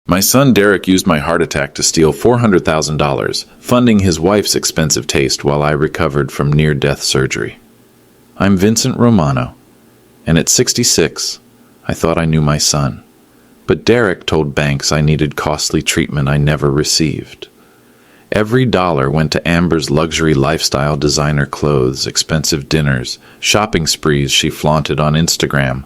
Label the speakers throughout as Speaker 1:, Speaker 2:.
Speaker 1: My son Derek used my heart attack to steal $400,000, funding his wife's expensive taste while I recovered from near-death surgery. I'm Vincent Romano, and at 66, I thought I knew my son. But Derek told banks I needed costly treatment I never received. Every dollar went to Amber's luxury lifestyle, designer clothes, expensive dinners, shopping sprees she flaunted on Instagram.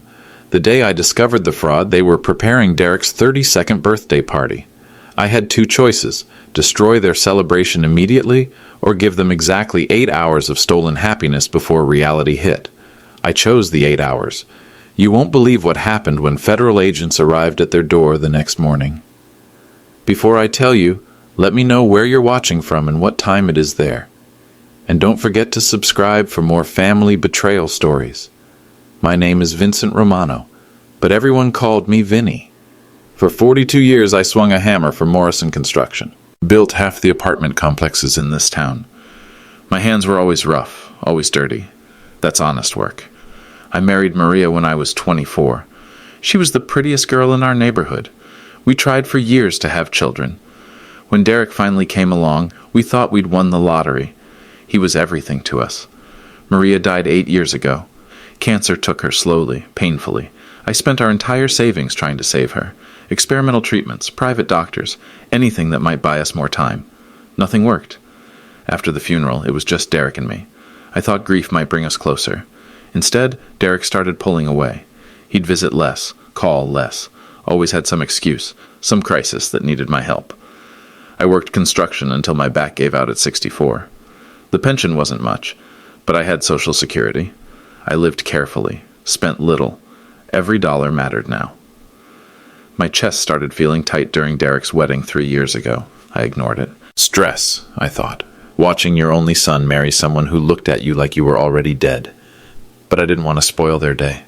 Speaker 1: The day I discovered the fraud, they were preparing Derek's 32nd birthday party. I had two choices: destroy their celebration immediately or give them exactly 8 hours of stolen happiness before reality hit. I chose the 8 hours. You won't believe what happened when federal agents arrived at their door the next morning. Before I tell you, let me know where you're watching from and what time it is there. And don't forget to subscribe for more family betrayal stories. My name is Vincent Romano, but everyone called me Vinny. For 42 years, I swung a hammer for Morrison Construction. Built half the apartment complexes in this town. My hands were always rough, always dirty. That's honest work. I married Maria when I was 24. She was the prettiest girl in our neighborhood. We tried for years to have children. When Derek finally came along, we thought we'd won the lottery. He was everything to us. Maria died 8 years ago. Cancer took her slowly, painfully. I spent our entire savings trying to save her. Experimental treatments, private doctors, anything that might buy us more time. Nothing worked. After the funeral, it was just Derek and me. I thought grief might bring us closer. Instead, Derek started pulling away. He'd visit less, call less. Always had some excuse, some crisis that needed my help. I worked construction until my back gave out at 64. The pension wasn't much, but I had Social Security. I lived carefully, spent little. Every dollar mattered now. My chest started feeling tight during Derek's wedding 3 years ago. I ignored it. Stress, I thought. Watching your only son marry someone who looked at you like you were already dead. But I didn't want to spoil their day.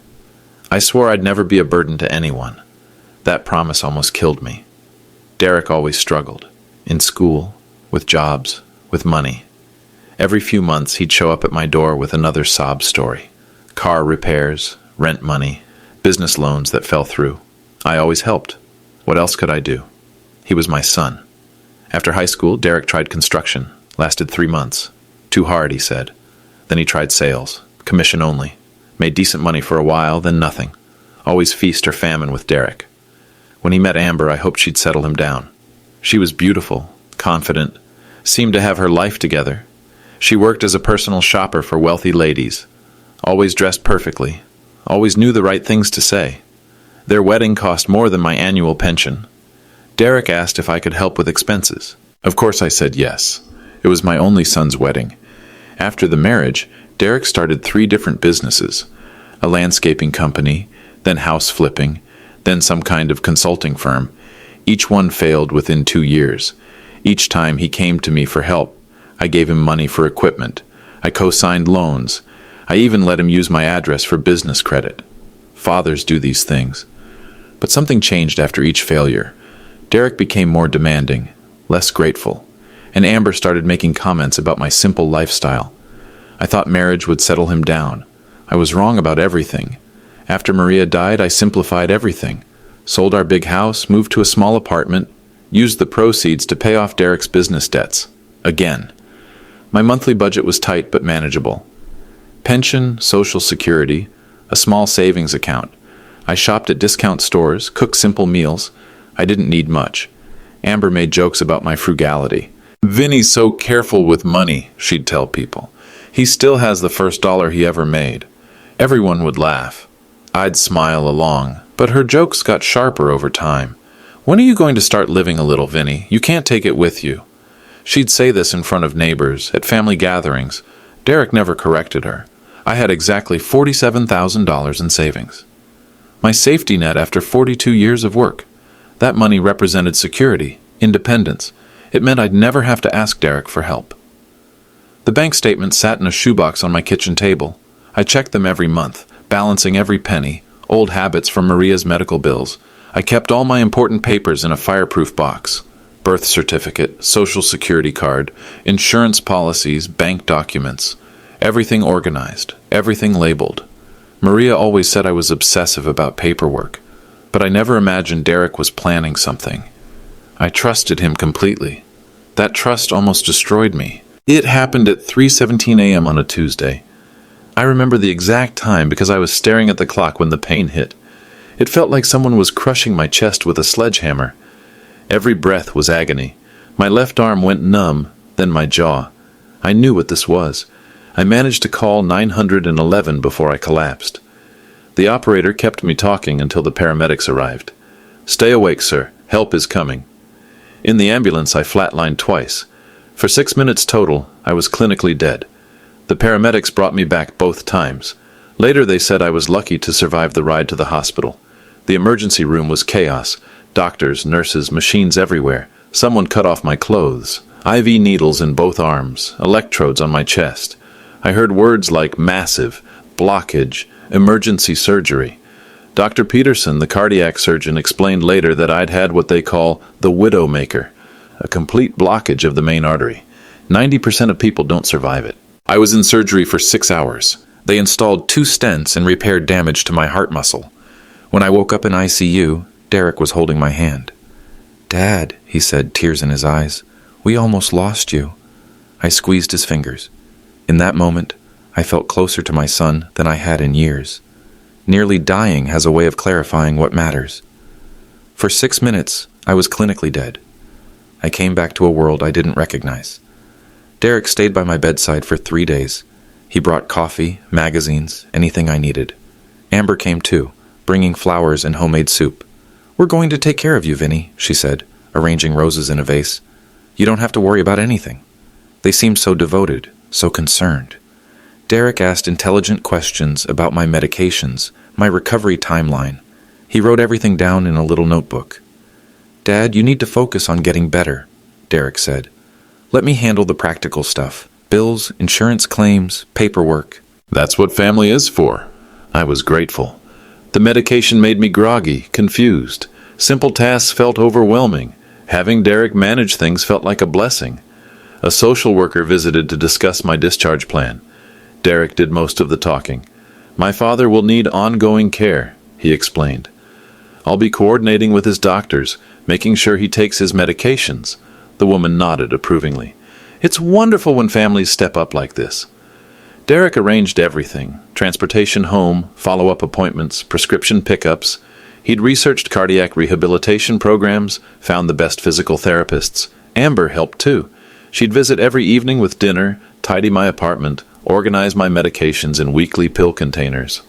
Speaker 1: I swore I'd never be a burden to anyone. That promise almost killed me. Derek always struggled. In school, with jobs, with money. Every few months he'd show up at my door with another sob story. Car repairs, rent money, business loans that fell through. I always helped. What else could I do? He was my son. After high school, Derek tried construction. Lasted 3 months. Too hard, he said. Then he tried sales. Commission only. Made decent money for a while, then nothing. Always feast or famine with Derek. When he met Amber, I hoped she'd settle him down. She was beautiful, confident, seemed to have her life together. She worked as a personal shopper for wealthy ladies. Always dressed perfectly. Always knew the right things to say. Their wedding cost more than my annual pension. Derek asked if I could help with expenses. Of course I said yes. It was my only son's wedding. After the marriage, Derek started 3 different businesses. A landscaping company, then house flipping, then some kind of consulting firm. Each one failed within 2 years. Each time he came to me for help, I gave him money for equipment. I co-signed loans. I even let him use my address for business credit. Fathers do these things. But something changed after each failure. Derek became more demanding, less grateful, and Amber started making comments about my simple lifestyle. I thought marriage would settle him down. I was wrong about everything. After Maria died, I simplified everything. Sold our big house, moved to a small apartment, used the proceeds to pay off Derek's business debts. Again. My monthly budget was tight but manageable. Pension, Social Security, a small savings account. I shopped at discount stores, cooked simple meals. I didn't need much. Amber made jokes about my frugality. "Vinny's so careful with money," she'd tell people. "He still has the first dollar he ever made." Everyone would laugh. I'd smile along, but her jokes got sharper over time. "When are you going to start living a little, Vinny? You can't take it with you." She'd say this in front of neighbors, at family gatherings. Derek never corrected her. I had exactly $47,000 in savings. My safety net after 42 years of work. That money represented security, independence. It meant I'd never have to ask Derek for help. The bank statement sat in a shoebox on my kitchen table. I checked them every month, balancing every penny, old habits from Maria's medical bills. I kept all my important papers in a fireproof box. Birth certificate, social security card, insurance policies, bank documents. Everything organized, everything labeled. Maria always said I was obsessive about paperwork, but I never imagined Derek was planning something, I trusted him completely. That trust almost destroyed me. It happened at 3:17 a.m. on a Tuesday. I remember the exact time because I was staring at the clock when the pain hit. It felt like someone was crushing my chest with a sledgehammer. Every breath was agony. My left arm went numb, then my jaw. I knew what this was. I managed to call 911 before I collapsed. The operator kept me talking until the paramedics arrived. "Stay awake, sir. Help is coming." In the ambulance, I flatlined twice. For 6 minutes total, I was clinically dead. The paramedics brought me back both times. Later, they said I was lucky to survive the ride to the hospital. The emergency room was chaos. Doctors, nurses, machines everywhere. Someone cut off my clothes. IV needles in both arms, electrodes on my chest. I heard words like massive, blockage, emergency surgery. Dr. Peterson, the cardiac surgeon, explained later that I'd had what they call the widowmaker, a complete blockage of the main artery. 90% of people don't survive it. I was in surgery for 6 hours. They installed 2 stents and repaired damage to my heart muscle. When I woke up in ICU, Derek was holding my hand. "Dad," he said, tears in his eyes, "we almost lost you." I squeezed his fingers. In that moment, I felt closer to my son than I had in years. Nearly dying has a way of clarifying what matters. For 6 minutes, I was clinically dead. I came back to a world I didn't recognize. Derek stayed by my bedside for 3 days. He brought coffee, magazines, anything I needed. Amber came too, bringing flowers and homemade soup. "We're going to take care of you, Vinny," she said, arranging roses in a vase. "You don't have to worry about anything." They seemed so devoted, so concerned. Derek asked intelligent questions about my medications, my recovery timeline. He wrote everything down in a little notebook. "Dad, you need to focus on getting better," Derek said. "Let me handle the practical stuff. Bills, insurance claims, paperwork." That's what family is for. I was grateful. The medication made me groggy, confused. Simple tasks felt overwhelming. Having Derek manage things felt like a blessing. A social worker visited to discuss my discharge plan. Derek did most of the talking. "My father will need ongoing care," he explained. "I'll be coordinating with his doctors, making sure he takes his medications." The woman nodded approvingly. "It's wonderful when families step up like this." Derek arranged everything: transportation home, follow-up appointments, prescription pickups. He'd researched cardiac rehabilitation programs, found the best physical therapists. Amber helped too. She'd visit every evening with dinner, tidy my apartment, organize my medications in weekly pill containers.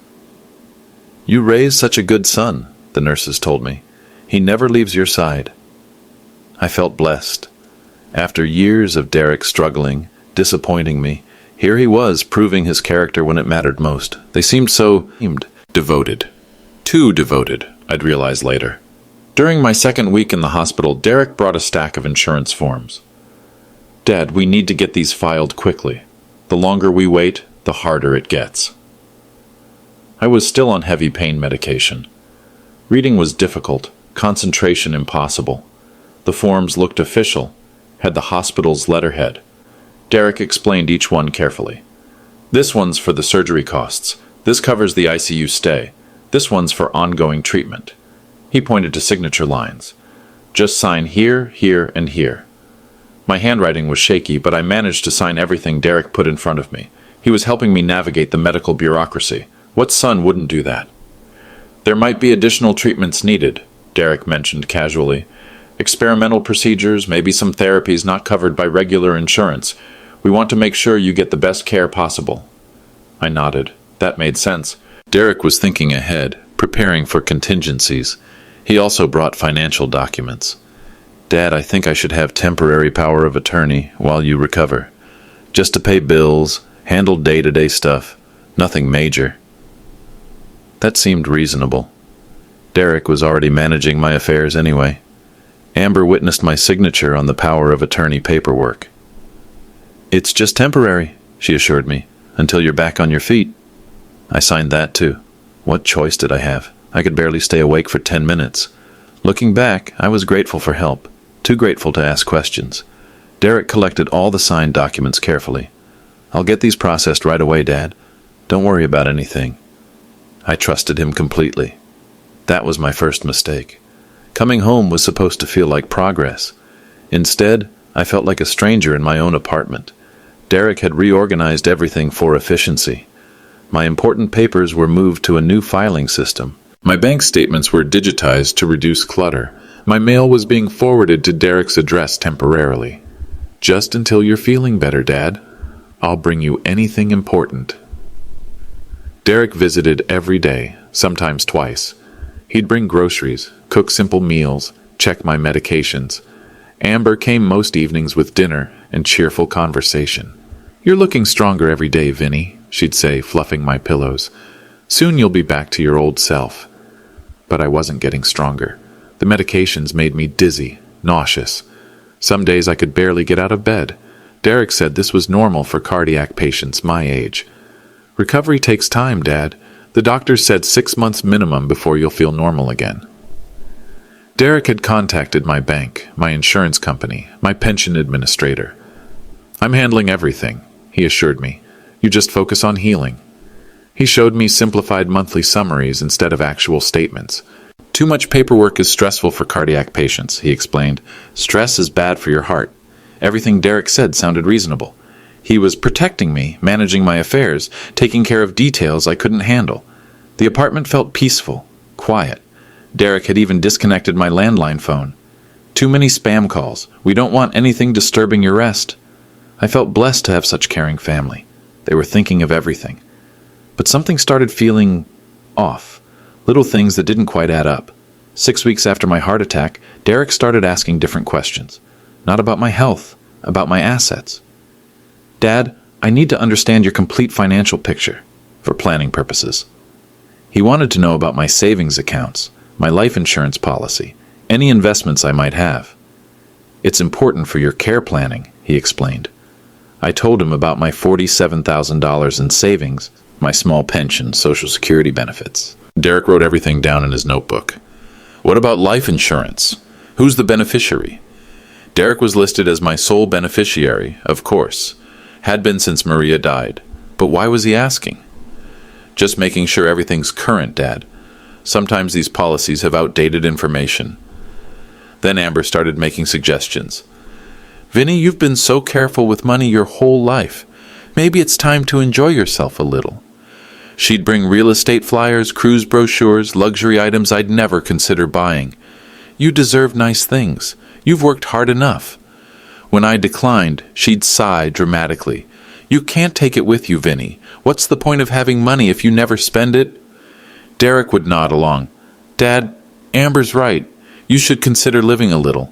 Speaker 1: "You raised such a good son," the nurses told me. "He never leaves your side." I felt blessed. After years of Derek struggling, disappointing me, here he was proving his character when it mattered most. They seemed so devoted. Too devoted, I'd realize later. During my second week in the hospital, Derek brought a stack of insurance forms. "Dad, we need to get these filed quickly. The longer we wait, the harder it gets." I was still on heavy pain medication. Reading was difficult, concentration impossible. The forms looked official, had the hospital's letterhead. Derek explained each one carefully. "This one's for the surgery costs. This covers the ICU stay. This one's for ongoing treatment." He pointed to signature lines. "Just sign here, here, and here." My handwriting was shaky, but I managed to sign everything Derek put in front of me. He was helping me navigate the medical bureaucracy. What son wouldn't do that? "There might be additional treatments needed," Derek mentioned casually. "Experimental procedures, maybe some therapies not covered by regular insurance. We want to make sure you get the best care possible." I nodded. That made sense. Derek was thinking ahead, preparing for contingencies. He also brought financial documents. "Dad, I think I should have temporary power of attorney while you recover. Just to pay bills, handle day-to-day stuff. Nothing major." That seemed reasonable. Derek was already managing my affairs anyway. Amber witnessed my signature on the power of attorney paperwork. "It's just temporary," she assured me, "until you're back on your feet." I signed that too. What choice did I have? I could barely stay awake for 10 minutes. Looking back, I was grateful for help, too grateful to ask questions. Derek collected all the signed documents carefully. "I'll get these processed right away, Dad. Don't worry about anything." I trusted him completely. That was my first mistake. Coming home was supposed to feel like progress. Instead, I felt like a stranger in my own apartment. Derek had reorganized everything for efficiency. My important papers were moved to a new filing system. My bank statements were digitized to reduce clutter. My mail was being forwarded to Derek's address temporarily. Just until you're feeling better, Dad. I'll bring you anything important. Derek visited every day, sometimes twice. He'd bring groceries, cook simple meals, check my medications. Amber came most evenings with dinner and cheerful conversation. "You're looking stronger every day, Vinny," she'd say, fluffing my pillows. "Soon you'll be back to your old self." But I wasn't getting stronger. The medications made me dizzy, nauseous. Some days I could barely get out of bed. Derek said this was normal for cardiac patients my age. "Recovery takes time, Dad. The doctors said 6 months minimum before you'll feel normal again." Derek had contacted my bank, my insurance company, my pension administrator. "I'm handling everything," he assured me. "You just focus on healing." He showed me simplified monthly summaries instead of actual statements. "Too much paperwork is stressful for cardiac patients," he explained. "Stress is bad for your heart." Everything Derek said sounded reasonable. He was protecting me, managing my affairs, taking care of details I couldn't handle. The apartment felt peaceful, quiet. Derek had even disconnected my landline phone. "Too many spam calls. We don't want anything disturbing your rest." I felt blessed to have such caring family. They were thinking of everything. But something started feeling off. Little things that didn't quite add up. 6 weeks after my heart attack, Derek started asking different questions. Not about my health, about my assets. "Dad, I need to understand your complete financial picture, for planning purposes." He wanted to know about my savings accounts, my life insurance policy, any investments I might have. "It's important for your care planning," he explained. I told him about my $47,000 in savings, my small pension, Social Security benefits. Derek wrote everything down in his notebook. "What about life insurance? Who's the beneficiary?" Derek was listed as my sole beneficiary, of course. Had been since Maria died. But why was he asking? "Just making sure everything's current, Dad. Sometimes these policies have outdated information." Then Amber started making suggestions. "Vinny, you've been so careful with money your whole life. Maybe it's time to enjoy yourself a little." She'd bring real estate flyers, cruise brochures, luxury items I'd never consider buying. "You deserve nice things. You've worked hard enough." When I declined, she'd sigh dramatically. "You can't take it with you, Vinny. What's the point of having money if you never spend it?" Derek would nod along. "Dad, Amber's right. You should consider living a little."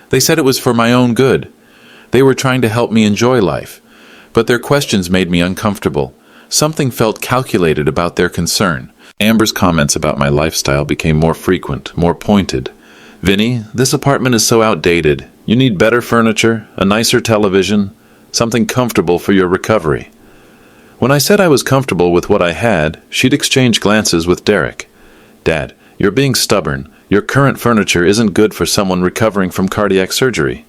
Speaker 1: They said it was for my own good. They were trying to help me enjoy life. But their questions made me uncomfortable. Something felt calculated about their concern. Amber's comments about my lifestyle became more frequent, more pointed. "Vinny, this apartment is so outdated. You need better furniture, a nicer television, something comfortable for your recovery." When I said I was comfortable with what I had, she'd exchange glances with Derek. "Dad, you're being stubborn. Your current furniture isn't good for someone recovering from cardiac surgery."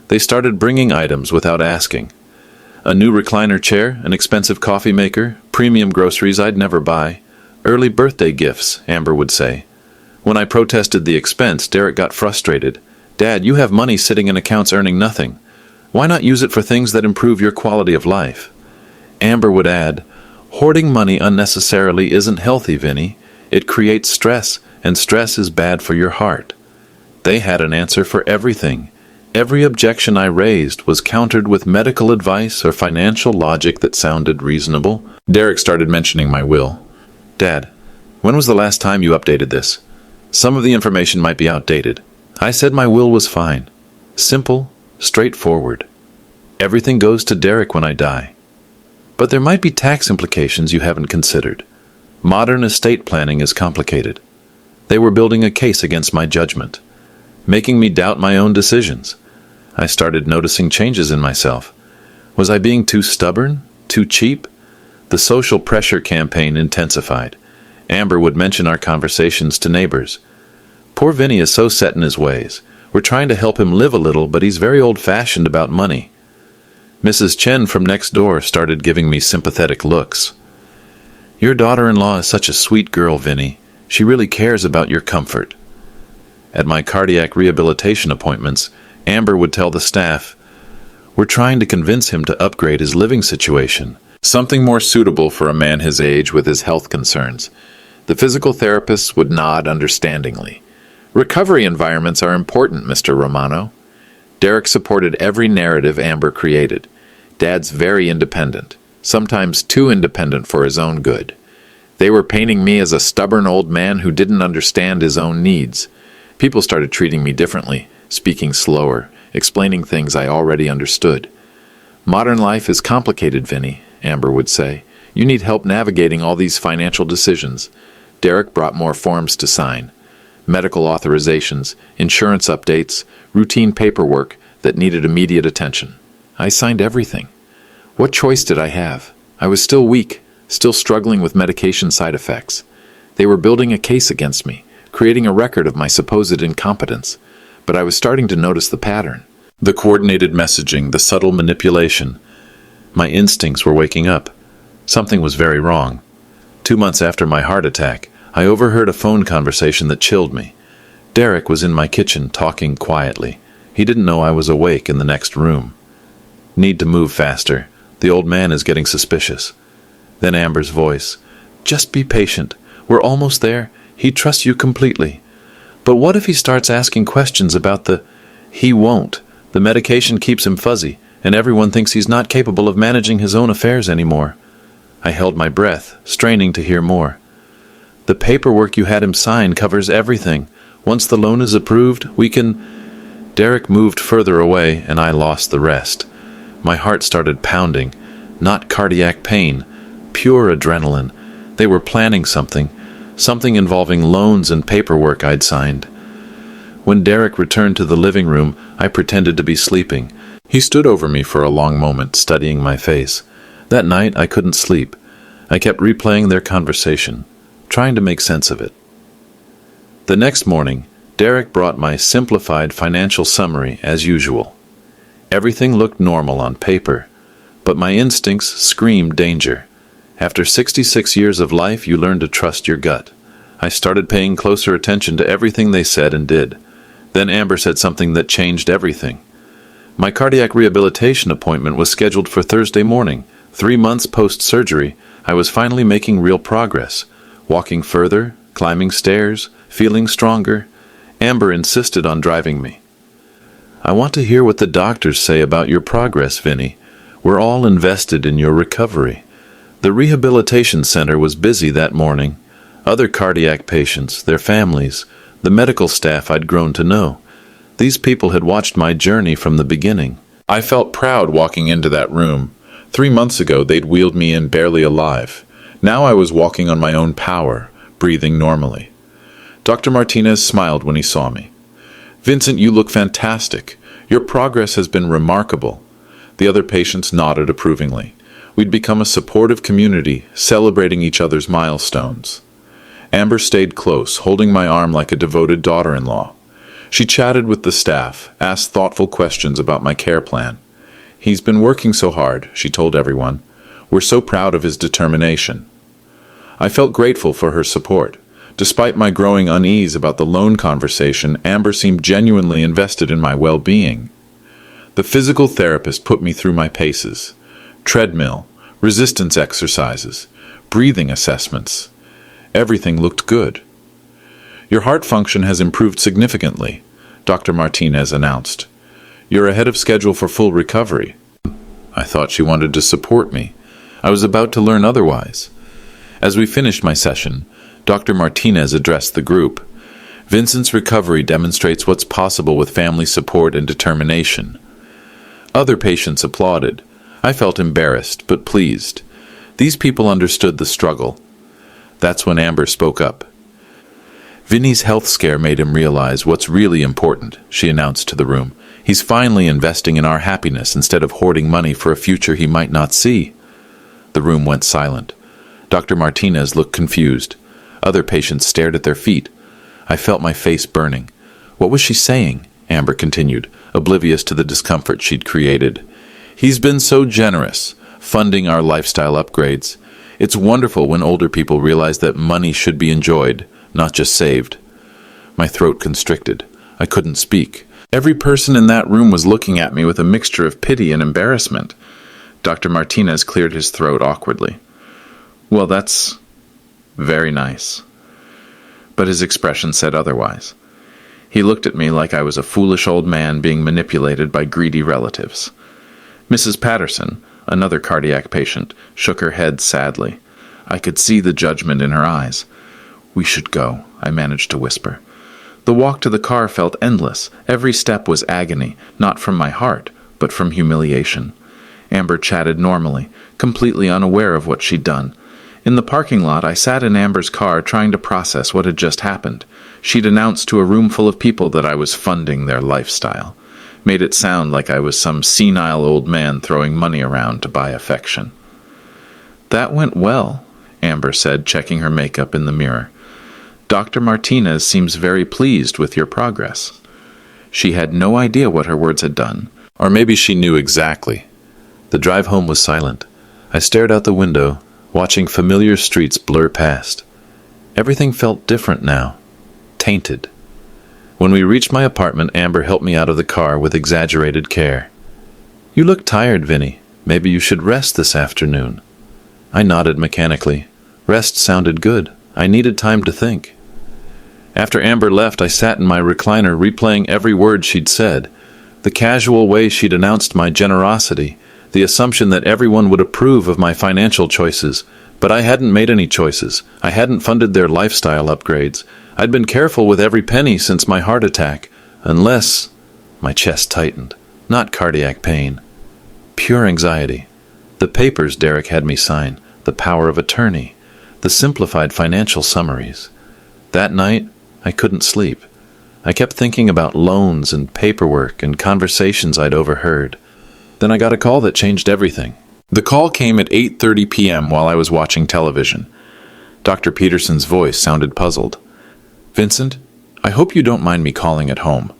Speaker 1: They started bringing items without asking. A new recliner chair, an expensive coffee maker, premium groceries I'd never buy. "Early birthday gifts," Amber would say. When I protested the expense, Derek got frustrated. "Dad, you have money sitting in accounts earning nothing. Why not use it for things that improve your quality of life?" Amber would add, "Hoarding money unnecessarily isn't healthy, Vinny. It creates stress, and stress is bad for your heart." They had an answer for everything. Every objection I raised was countered with medical advice or financial logic that sounded reasonable. Derek started mentioning my will. "Dad, when was the last time you updated this? Some of the information might be outdated." I said my will was fine. Simple, straightforward. Everything goes to Derek when I die. But there might be tax implications you haven't considered. Modern estate planning is complicated. They were building a case against my judgment, making me doubt my own decisions. I started noticing changes in myself. Was I being too stubborn? Too cheap? The social pressure campaign intensified. Amber would mention our conversations to neighbors. "Poor Vinny is so set in his ways. We're trying to help him live a little, but he's very old-fashioned about money." Mrs. Chen from next door started giving me sympathetic looks. "Your daughter-in-law is such a sweet girl, Vinny. She really cares about your comfort." At my cardiac rehabilitation appointments, Amber would tell the staff, "We're trying to convince him to upgrade his living situation, something more suitable for a man his age with his health concerns." The physical therapists would nod understandingly. "Recovery environments are important, Mr. Romano." Derek supported every narrative Amber created. Dad's very independent, sometimes too independent for his own good. They were painting me as a stubborn old man who didn't understand his own needs. People started treating me differently, speaking slower, explaining things I already understood. "Modern life is complicated, Vinny," Amber would say. "You need help navigating all these financial decisions." Derek brought more forms to sign. Medical authorizations, insurance updates, routine paperwork that needed immediate attention. I signed everything. What choice did I have? I was still weak, still struggling with medication side effects. They were building a case against me, creating a record of my supposed incompetence. But I was starting to notice the pattern. The coordinated messaging, the subtle manipulation. My instincts were waking up. Something was very wrong. 2 months after my heart attack, I overheard a phone conversation that chilled me. Derek was in my kitchen talking quietly. He didn't know I was awake in the next room. "Need to move faster. The old man is getting suspicious." Then Amber's voice. "Just be patient. We're almost there. He trusts you completely. But what if he starts asking questions about the—" "He won't. The medication keeps him fuzzy, and everyone thinks he's not capable of managing his own affairs anymore." I held my breath, straining to hear more. "The paperwork you had him sign covers everything. Once the loan is approved, we can—" Derek moved further away, and I lost the rest. My heart started pounding. Not cardiac pain, pure adrenaline. They were planning something involving loans and paperwork I'd signed. When Derek returned to the living room, I pretended to be sleeping. He stood over me for a long moment, studying my face. That night, I couldn't sleep. I kept replaying their conversation, trying to make sense of it. The next morning, Derek brought my simplified financial summary as usual. Everything looked normal on paper, but my instincts screamed danger. After 66 years of life, you learn to trust your gut. I started paying closer attention to everything they said and did. Then Amber said something that changed everything. My cardiac rehabilitation appointment was scheduled for Thursday morning. 3 months post-surgery, I was finally making real progress. Walking further, climbing stairs, feeling stronger. Amber insisted on driving me. "I want to hear what the doctors say about your progress, Vinny. We're all invested in your recovery." The rehabilitation center was busy that morning. Other cardiac patients, their families, the medical staff I'd grown to know. These people had watched my journey from the beginning. I felt proud walking into that room. 3 months ago, they'd wheeled me in barely alive. Now I was walking on my own power, breathing normally. Dr. Martinez smiled when he saw me. "Vincent, you look fantastic. Your progress has been remarkable." The other patients nodded approvingly. We'd become a supportive community, celebrating each other's milestones. Amber stayed close, holding my arm like a devoted daughter-in-law. She chatted with the staff, asked thoughtful questions about my care plan. "He's been working so hard," she told everyone. "We're so proud of his determination." I felt grateful for her support. Despite my growing unease about the loan conversation, Amber seemed genuinely invested in my well-being. The physical therapist put me through my paces. Treadmill, resistance exercises, breathing assessments. Everything looked good. "Your heart function has improved significantly," Dr. Martinez announced. "You're ahead of schedule for full recovery." I thought she wanted to support me. I was about to learn otherwise. As we finished my session, Dr. Martinez addressed the group. "Vincent's recovery demonstrates what's possible with family support and determination." Other patients applauded. I felt embarrassed, but pleased. These people understood the struggle. That's when Amber spoke up. "Vinny's health scare made him realize what's really important," she announced to the room. "He's finally investing in our happiness instead of hoarding money for a future he might not see." The room went silent. Dr. Martinez looked confused. Other patients stared at their feet. I felt my face burning. "What was she saying?" Amber continued, oblivious to the discomfort she'd created. "He's been so generous, funding our lifestyle upgrades. It's wonderful when older people realize that money should be enjoyed, not just saved." My throat constricted. I couldn't speak. Every person in that room was looking at me with a mixture of pity and embarrassment. Dr. Martinez cleared his throat awkwardly. Well, that's very nice. But his expression said otherwise. He looked at me like I was a foolish old man being manipulated by greedy relatives. Mrs. Patterson, another cardiac patient, shook her head sadly. I could see the judgment in her eyes. We should go, I managed to whisper. The walk to the car felt endless. Every step was agony, not from my heart, but from humiliation. Amber chatted normally, completely unaware of what she'd done. In the parking lot, I sat in Amber's car trying to process what had just happened. She'd announced to a room full of people that I was funding their lifestyle. Made it sound like I was some senile old man throwing money around to buy affection. That went well, Amber said, checking her makeup in the mirror. Dr. Martinez seems very pleased with your progress. She had no idea what her words had done. Or maybe she knew exactly. The drive home was silent. I stared out the window, watching familiar streets blur past. Everything felt different now. Tainted. When we reached my apartment, Amber helped me out of the car with exaggerated care. You look tired, Vinny. Maybe you should rest this afternoon. I nodded mechanically. Rest sounded good. I needed time to think. After Amber left, I sat in my recliner replaying every word she'd said. The casual way she'd announced my generosity, the assumption that everyone would approve of my financial choices. But I hadn't made any choices. I hadn't funded their lifestyle upgrades. I'd been careful with every penny since my heart attack, unless... My chest tightened. Not cardiac pain. Pure anxiety. The papers Derek had me sign, the power of attorney, the simplified financial summaries. That night, I couldn't sleep. I kept thinking about loans and paperwork and conversations I'd overheard. Then I got a call that changed everything. The call came at 8:30 p.m. while I was watching television. Dr. Peterson's voice sounded puzzled. Vincent, I hope you don't mind me calling at home.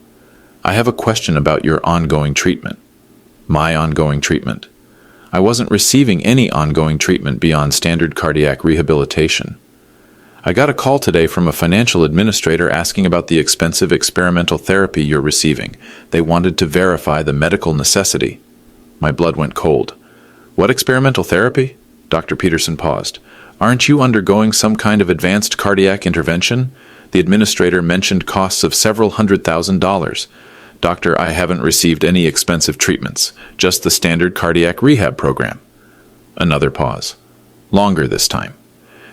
Speaker 1: I have a question about your ongoing treatment. My ongoing treatment. I wasn't receiving any ongoing treatment beyond standard cardiac rehabilitation. I got a call today from a financial administrator asking about the expensive experimental therapy you're receiving. They wanted to verify the medical necessity. My blood went cold. What experimental therapy? Dr. Peterson paused. Aren't you undergoing some kind of advanced cardiac intervention? The administrator mentioned costs of several $100,000. Doctor, I haven't received any expensive treatments, just the standard cardiac rehab program. Another pause. Longer this time.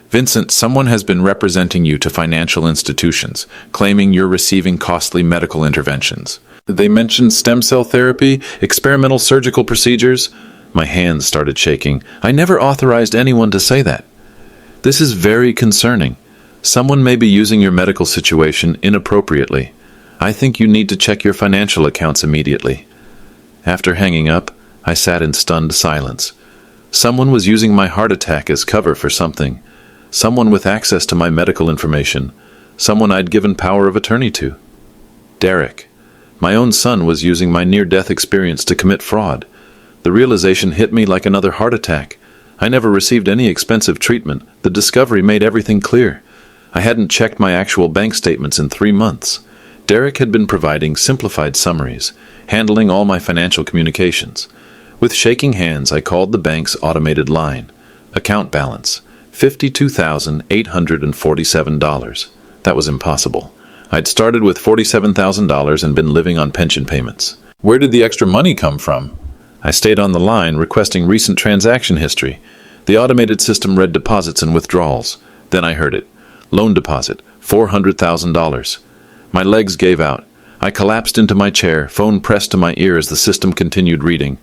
Speaker 1: Vincent, someone has been representing you to financial institutions, claiming you're receiving costly medical interventions. They mentioned stem cell therapy, experimental surgical procedures. My hands started shaking. I never authorized anyone to say that. This is very concerning. Someone may be using your medical situation inappropriately. I think you need to check your financial accounts immediately. After hanging up, I sat in stunned silence. Someone was using my heart attack as cover for something. Someone with access to my medical information. Someone I'd given power of attorney to. Derek. My own son was using my near-death experience to commit fraud. The realization hit me like another heart attack. I never received any expensive treatment. The discovery made everything clear. I hadn't checked my actual bank statements in 3 months. Derek had been providing simplified summaries, handling all my financial communications. With shaking hands, I called the bank's automated line. Account balance, $52,847. That was impossible. I'd started with $47,000 and been living on pension payments. Where did the extra money come from? I stayed on the line, requesting recent transaction history. The automated system read deposits and withdrawals. Then I heard it. Loan deposit, $400,000. My legs gave out. I collapsed into my chair, phone pressed to my ear as the system continued reading.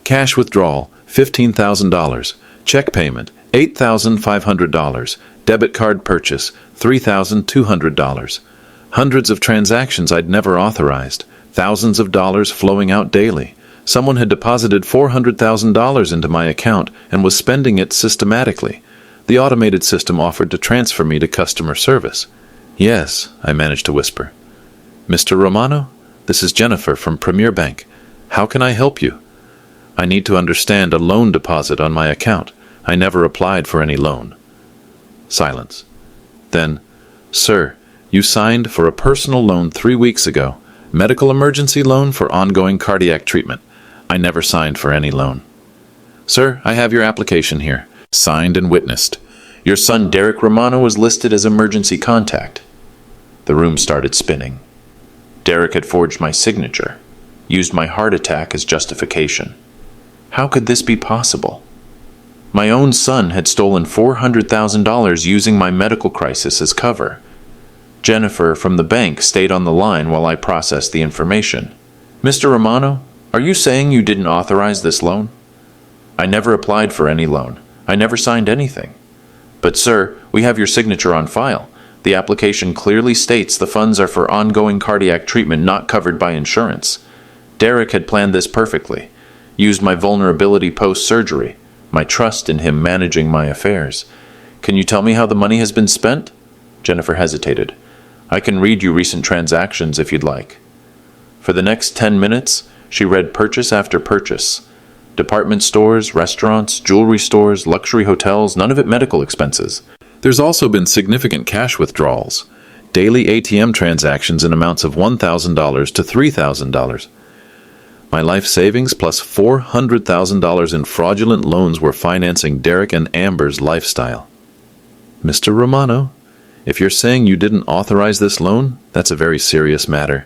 Speaker 1: Cash withdrawal, $15,000. Check payment, $8,500. Debit card purchase, $3,200. Hundreds of transactions I'd never authorized. Thousands of dollars flowing out daily. Someone had deposited $400,000 into my account and was spending it systematically. The automated system offered to transfer me to customer service. Yes, I managed to whisper. Mr. Romano, this is Jennifer from Premier Bank. How can I help you? I need to understand a loan deposit on my account. I never applied for any loan. Silence. Then, sir, You signed for a personal loan 3 weeks ago. Medical emergency loan for ongoing cardiac treatment. I never signed for any loan. Sir, I have your application here. Signed and witnessed. Your son Derek Romano was listed as emergency contact. The room started spinning. Derek had forged my signature, used my heart attack as justification. How could this be possible? My own son had stolen $400,000 using my medical crisis as cover. Jennifer from the bank stayed on the line while I processed the information. Mr. Romano, are you saying you didn't authorize this loan? I never applied for any loan. I never signed anything. But sir, we have your signature on file. The application clearly states the funds are for ongoing cardiac treatment not covered by insurance. Derek had planned this perfectly, used my vulnerability post-surgery, my trust in him managing my affairs. Can you tell me how the money has been spent? Jennifer hesitated. I can read you recent transactions if you'd like. For the next 10 minutes, she read purchase after purchase. Department stores, restaurants, jewelry stores, luxury hotels, none of it medical expenses. There's also been significant cash withdrawals. Daily ATM transactions in amounts of $1,000 to $3,000. My life savings plus $400,000 in fraudulent loans were financing Derek and Amber's lifestyle. Mr. Romano, if you're saying you didn't authorize this loan, that's a very serious matter.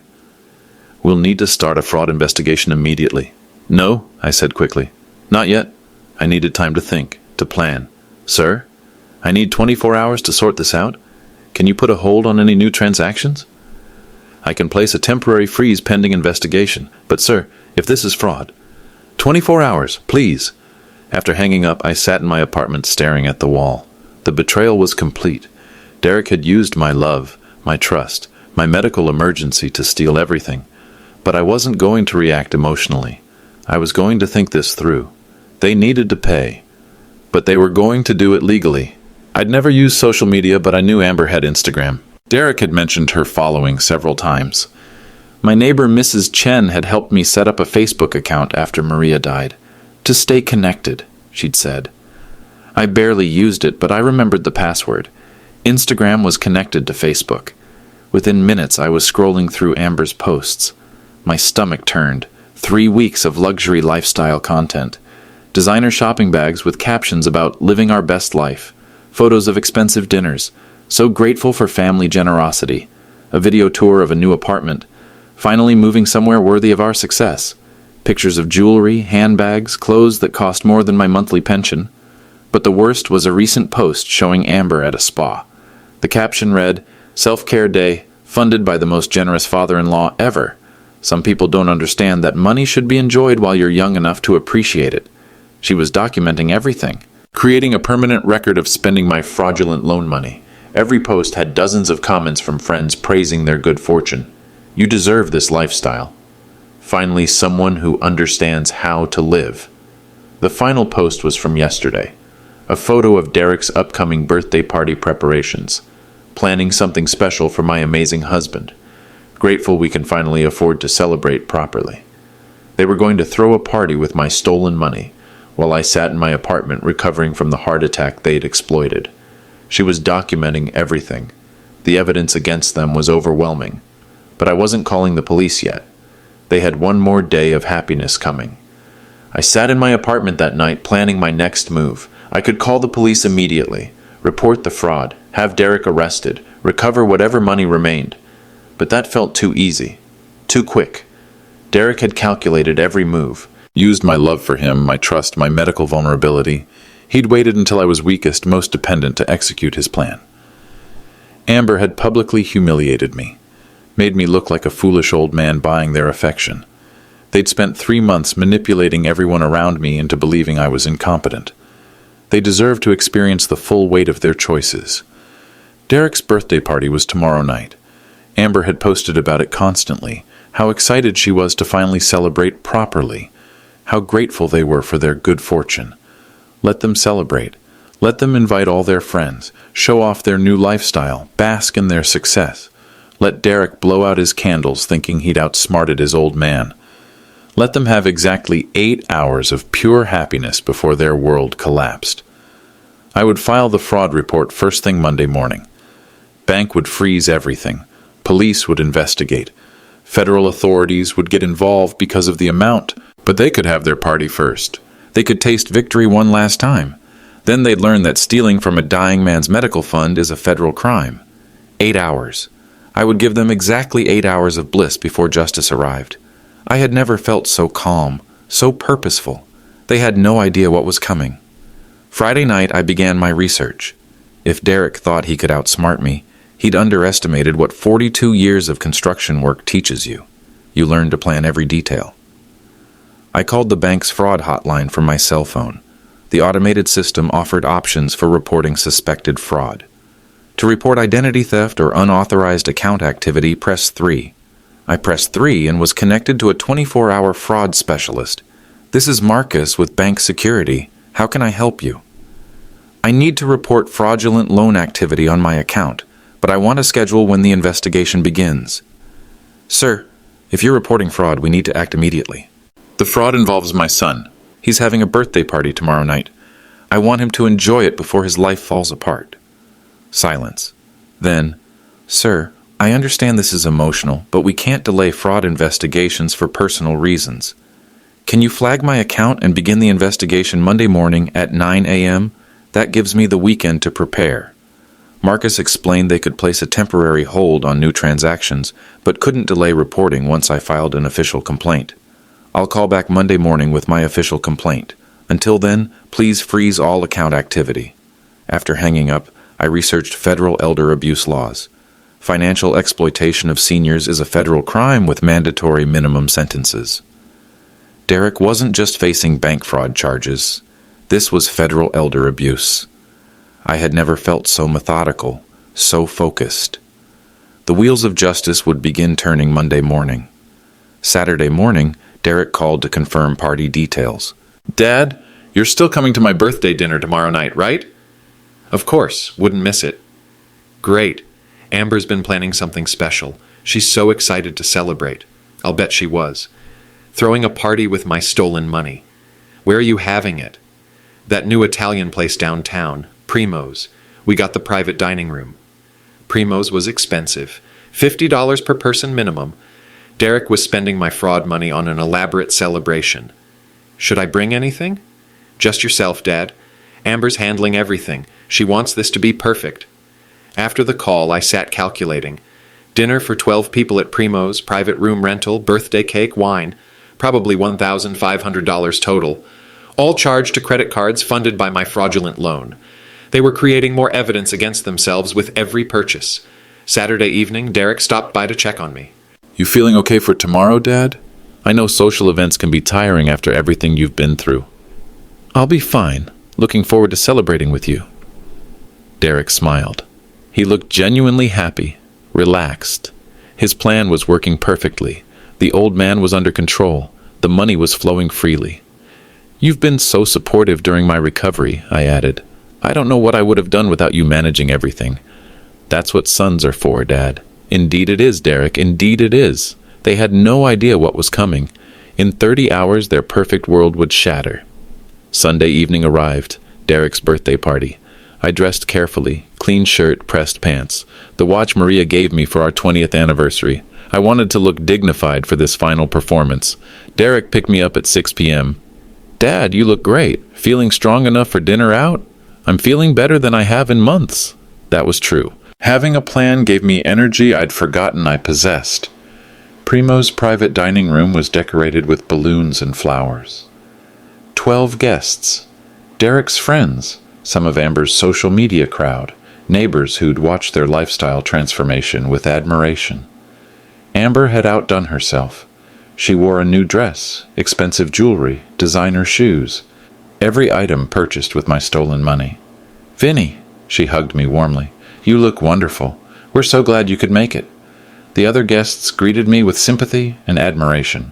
Speaker 1: We'll need to start a fraud investigation immediately. No, I said quickly. Not yet. I needed time to think, to plan. Sir, I need 24 hours to sort this out. Can you put a hold on any new transactions? I can place a temporary freeze pending investigation. But sir, if this is fraud, 24 hours, please. After hanging up, I sat in my apartment staring at the wall. The betrayal was complete. Derek had used my love, my trust, my medical emergency to steal everything. But I wasn't going to react emotionally. I was going to think this through. They needed to pay, but they were going to do it legally. I'd never used social media, but I knew Amber had Instagram. Derek had mentioned her following several times. My neighbor Mrs. Chen had helped me set up a Facebook account after Maria died. To stay connected, she'd said. I barely used it, but I remembered the password. Instagram was connected to Facebook. Within minutes, I was scrolling through Amber's posts. My stomach turned. 3 weeks of luxury lifestyle content. Designer shopping bags with captions about living our best life. Photos of expensive dinners. So grateful for family generosity. A video tour of a new apartment. Finally moving somewhere worthy of our success. Pictures of jewelry, handbags, clothes that cost more than my monthly pension. But the worst was a recent post showing Amber at a spa. The caption read, "Self-care day, funded by the most generous father-in-law ever." Some people don't understand that money should be enjoyed while you're young enough to appreciate it. She was documenting everything, creating a permanent record of spending my fraudulent loan money. Every post had dozens of comments from friends praising their good fortune. You deserve this lifestyle. Finally, someone who understands how to live. The final post was from yesterday. A photo of Derek's upcoming birthday party preparations. Planning something special for my amazing husband. Grateful we can finally afford to celebrate properly. They were going to throw a party with my stolen money, while I sat in my apartment recovering from the heart attack they'd exploited. She was documenting everything. The evidence against them was overwhelming. But I wasn't calling the police yet. They had one more day of happiness coming. I sat in my apartment that night planning my next move. I could call the police immediately, report the fraud, have Derek arrested, recover whatever money remained. But that felt too easy, too quick. Derek had calculated every move, used my love for him, my trust, my medical vulnerability. He'd waited until I was weakest, most dependent to execute his plan. Amber had publicly humiliated me, made me look like a foolish old man buying their affection. They'd spent 3 months manipulating everyone around me into believing I was incompetent. They deserved to experience the full weight of their choices. Derek's birthday party was tomorrow night. Amber had posted about it constantly, how excited she was to finally celebrate properly, how grateful they were for their good fortune. Let them celebrate. Let them invite all their friends, show off their new lifestyle, bask in their success. Let Derek blow out his candles thinking he'd outsmarted his old man. Let them have exactly 8 hours of pure happiness before their world collapsed. I would file the fraud report first thing Monday morning. Bank would freeze everything. Police would investigate. Federal authorities would get involved because of the amount, but they could have their party first. They could taste victory one last time. Then they'd learn that stealing from a dying man's medical fund is a federal crime. 8 hours. I would give them exactly 8 hours of bliss before justice arrived. I had never felt so calm, so purposeful. They had no idea what was coming. Friday night, I began my research. If Derek thought he could outsmart me, he'd underestimated what 42 years of construction work teaches you. You learn to plan every detail. I called the bank's fraud hotline from my cell phone. The automated system offered options for reporting suspected fraud. To report identity theft or unauthorized account activity, press 3. I pressed 3 and was connected to a 24-hour fraud specialist. This is Marcus with Bank Security. How can I help you? I need to report fraudulent loan activity on my account, but I want to schedule when the investigation begins. Sir, if you're reporting fraud, we need to act immediately. The fraud involves my son. He's having a birthday party tomorrow night. I want him to enjoy it before his life falls apart. Silence. Then, Sir, I understand this is emotional, but we can't delay fraud investigations for personal reasons. Can you flag my account and begin the investigation Monday morning at 9 a.m.? That gives me the weekend to prepare. Marcus explained they could place a temporary hold on new transactions, but couldn't delay reporting once I filed an official complaint. I'll call back Monday morning with my official complaint. Until then, please freeze all account activity. After hanging up, I researched federal elder abuse laws. Financial exploitation of seniors is a federal crime with mandatory minimum sentences. Derek wasn't just facing bank fraud charges. This was federal elder abuse. I had never felt so methodical, so focused. The wheels of justice would begin turning Monday morning. Saturday morning, Derek called to confirm party details. Dad, you're still coming to my birthday dinner tomorrow night, right? Of course, wouldn't miss it. Great. Amber's been planning something special. She's so excited to celebrate. I'll bet she was. Throwing a party with my stolen money. Where are you having it? That new Italian place downtown, Primo's. We got the private dining room. Primo's was expensive. $50 per person minimum. Derek was spending my fraud money on an elaborate celebration. Should I bring anything? Just yourself, Dad. Amber's handling everything. She wants this to be perfect. After the call, I sat calculating. Dinner for 12 people at Primo's, private room rental, birthday cake, wine. Probably $1,500 total. All charged to credit cards funded by my fraudulent loan. They were creating more evidence against themselves with every purchase. Saturday evening, Derek stopped by to check on me. You feeling okay for tomorrow, Dad? I know social events can be tiring after everything you've been through. I'll be fine. Looking forward to celebrating with you. Derek smiled. He looked genuinely happy, relaxed. His plan was working perfectly. The old man was under control. The money was flowing freely. You've been so supportive during my recovery, I added. I don't know what I would have done without you managing everything. That's what sons are for, Dad. Indeed it is, Derek. Indeed it is. They had no idea what was coming. In 30 hours, their perfect world would shatter. Sunday evening arrived, Derek's birthday party. I dressed carefully, clean shirt, pressed pants. The watch Maria gave me for our 20th anniversary. I wanted to look dignified for this final performance. Derek picked me up at 6 p.m. Dad, you look great. Feeling strong enough for dinner out? I'm feeling better than I have in months. That was true. Having a plan gave me energy I'd forgotten I possessed. Primo's private dining room was decorated with balloons and flowers. 12 guests. Derek's friends, some of Amber's social media crowd, neighbors who'd watched their lifestyle transformation with admiration. Amber had outdone herself. She wore a new dress, expensive jewelry, designer shoes. Every item purchased with my stolen money. Vinny, she hugged me warmly. You look wonderful. We're so glad you could make it. The other guests greeted me with sympathy and admiration.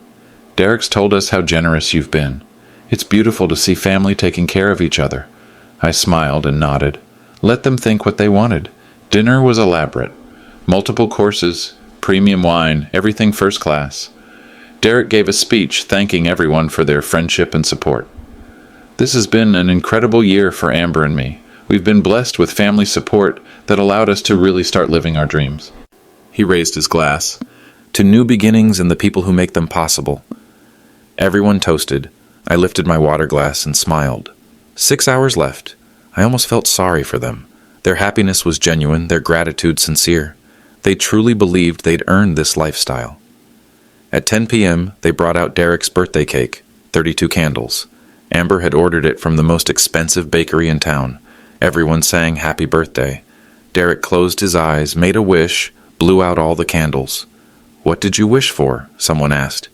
Speaker 1: Derek's told us how generous you've been. It's beautiful to see family taking care of each other. I smiled and nodded. Let them think what they wanted. Dinner was elaborate. Multiple courses, premium wine, everything first class. Derek gave a speech thanking everyone for their friendship and support. This has been an incredible year for Amber and me. We've been blessed with family support that allowed us to really start living our dreams." He raised his glass. "To new beginnings and the people who make them possible." Everyone toasted. I lifted my water glass and smiled. 6 hours left. I almost felt sorry for them. Their happiness was genuine, their gratitude sincere. They truly believed they'd earned this lifestyle. At 10 p.m., they brought out Derek's birthday cake, 32 candles. Amber had ordered it from the most expensive bakery in town. Everyone sang happy birthday. Derek closed his eyes, made a wish, blew out all the candles. "What did you wish for?" someone asked.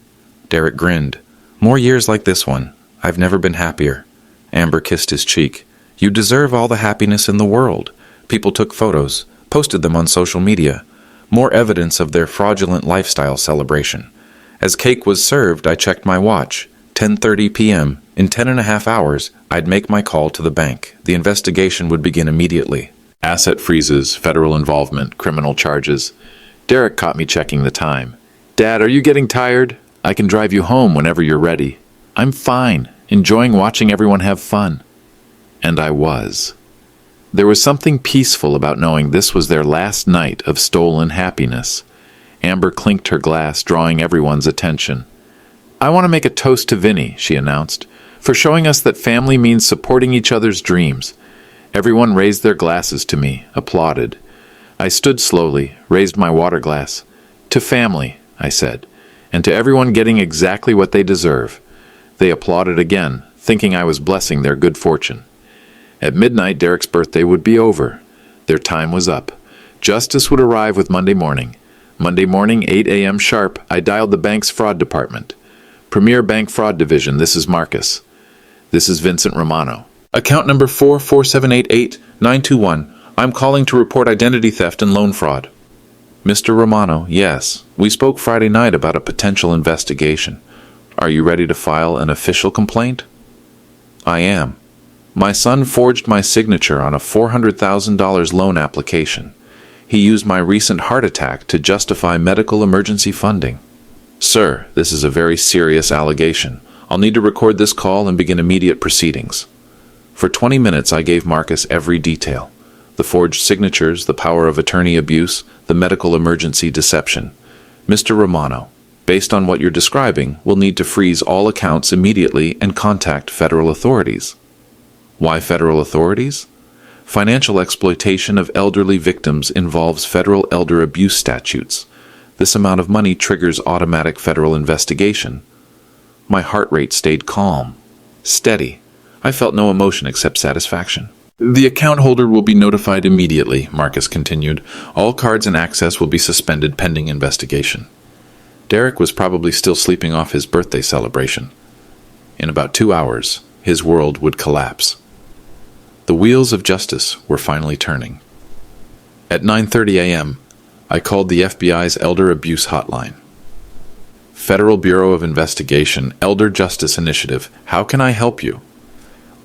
Speaker 1: Derek grinned. "More years like this one. I've never been happier." Amber kissed his cheek. "You deserve all the happiness in the world." People took photos, posted them on social media. More evidence of their fraudulent lifestyle celebration. As cake was served, I checked my watch. 10:30 p.m. In 10.5 hours, I'd make my call to the bank. The investigation would begin immediately. Asset freezes, federal involvement, criminal charges. Derek caught me checking the time. "Dad, are you getting tired? I can drive you home whenever you're ready." "I'm fine, enjoying watching everyone have fun." And I was. There was something peaceful about knowing this was their last night of stolen happiness. Amber clinked her glass, drawing everyone's attention. "I want to make a toast to Vinny," she announced, "for showing us that family means supporting each other's dreams." Everyone raised their glasses to me, applauded. I stood slowly, raised my water glass. "To family," I said, "and to everyone getting exactly what they deserve." They applauded again, thinking I was blessing their good fortune. At midnight, Derek's birthday would be over. Their time was up. Justice would arrive with Monday morning. Monday morning, 8 a.m. sharp, I dialed the bank's fraud department. "Premier Bank Fraud Division, this is Marcus." "This is Vincent Romano." "Account number 44788-921. I'm calling to report identity theft and loan fraud." "Mr. Romano, yes. We spoke Friday night about a potential investigation. Are you ready to file an official complaint?" "I am. My son forged my signature on a $400,000 loan application. He used my recent heart attack to justify medical emergency funding." "Sir, this is a very serious allegation. I'll need to record this call and begin immediate proceedings." For 20 minutes I gave Marcus every detail. The forged signatures, the power of attorney abuse, the medical emergency deception. "Mr. Romano, based on what you're describing, we'll need to freeze all accounts immediately and contact federal authorities." "Why federal authorities?" "Financial exploitation of elderly victims involves federal elder abuse statutes. This amount of money triggers automatic federal investigation." My heart rate stayed calm, steady. I felt no emotion except satisfaction. "The account holder will be notified immediately," Marcus continued. "All cards and access will be suspended pending investigation." Derek was probably still sleeping off his birthday celebration. In about 2 hours, his world would collapse. The wheels of justice were finally turning. At 9:30 a.m., I called the FBI's Elder Abuse Hotline. "Federal Bureau of Investigation, Elder Justice Initiative, how can I help you?"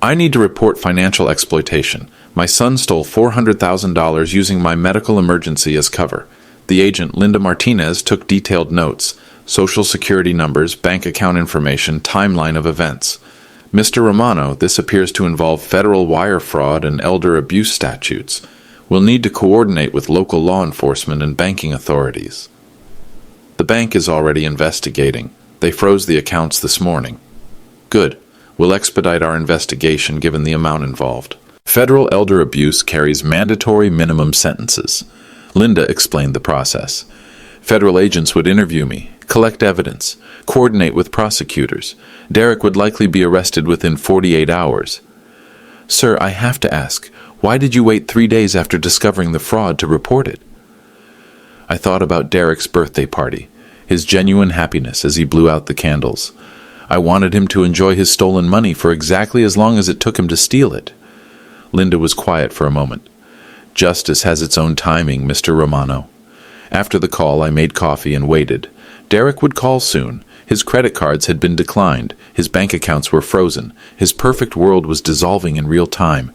Speaker 1: "I need to report financial exploitation. My son stole $400,000 using my medical emergency as cover. The agent, Linda Martinez, took detailed notes, social security numbers, bank account information, timeline of events. Mr. Romano, this appears to involve federal wire fraud and elder abuse statutes. We'll need to coordinate with local law enforcement and banking authorities." "The bank is already investigating. They froze the accounts this morning." "Good. We'll expedite our investigation given the amount involved." Federal elder abuse carries mandatory minimum sentences. Linda explained the process. Federal agents would interview me, collect evidence, coordinate with prosecutors. Derek would likely be arrested within 48 hours. "Sir, I have to ask, why did you wait 3 days after discovering the fraud to report it?" I thought about Derek's birthday party, his genuine happiness as he blew out the candles. I wanted him to enjoy his stolen money for exactly as long as it took him to steal it. Linda was quiet for a moment. "Justice has its own timing, Mr. Romano." After the call, I made coffee and waited. Derek would call soon. His credit cards had been declined. His bank accounts were frozen. His perfect world was dissolving in real time.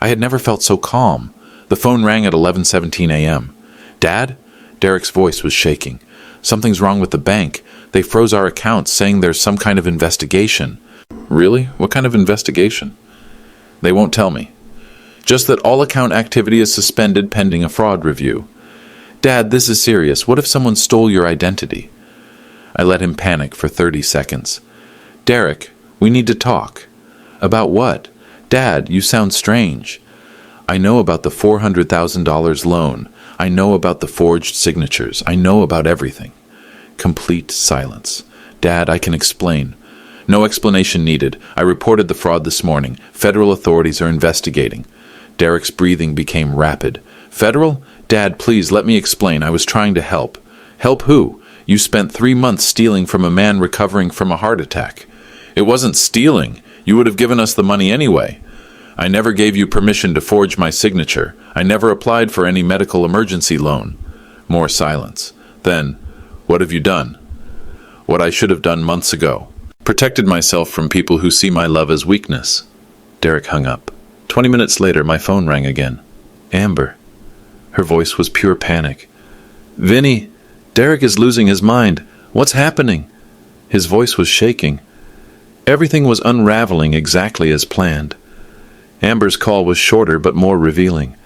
Speaker 1: I had never felt so calm. The phone rang at 11:17 a.m. "Dad?" Derek's voice was shaking. "Something's wrong with the bank. They froze our accounts, saying there's some kind of investigation." "Really? What kind of investigation?" "They won't tell me." Just that all account activity is suspended pending a fraud review. Dad, this is serious. What if someone stole your identity? I let him panic for 30 seconds. Derek, we need to talk. About what? Dad, you sound strange. I know about the $400,000 loan. I know about the forged signatures. I know about everything. Complete silence. Dad, I can explain. No explanation needed. I reported the fraud this morning. Federal authorities are investigating. Derek's breathing became rapid. Federal? Dad, please let me explain. I was trying to help. Help who? You spent 3 months stealing from a man recovering from a heart attack. It wasn't stealing. You would have given us the money anyway. I never gave you permission to forge my signature. I never applied for any medical emergency loan. More silence. Then, what have you done? What I should have done months ago. Protected myself from people who see my love as weakness. Derek hung up. 20 minutes later, my phone rang again. Amber. Her voice was pure panic. Vinny, Derek is losing his mind. What's happening? His voice was shaking. Everything was unraveling exactly as planned. Amber's call was shorter but more revealing.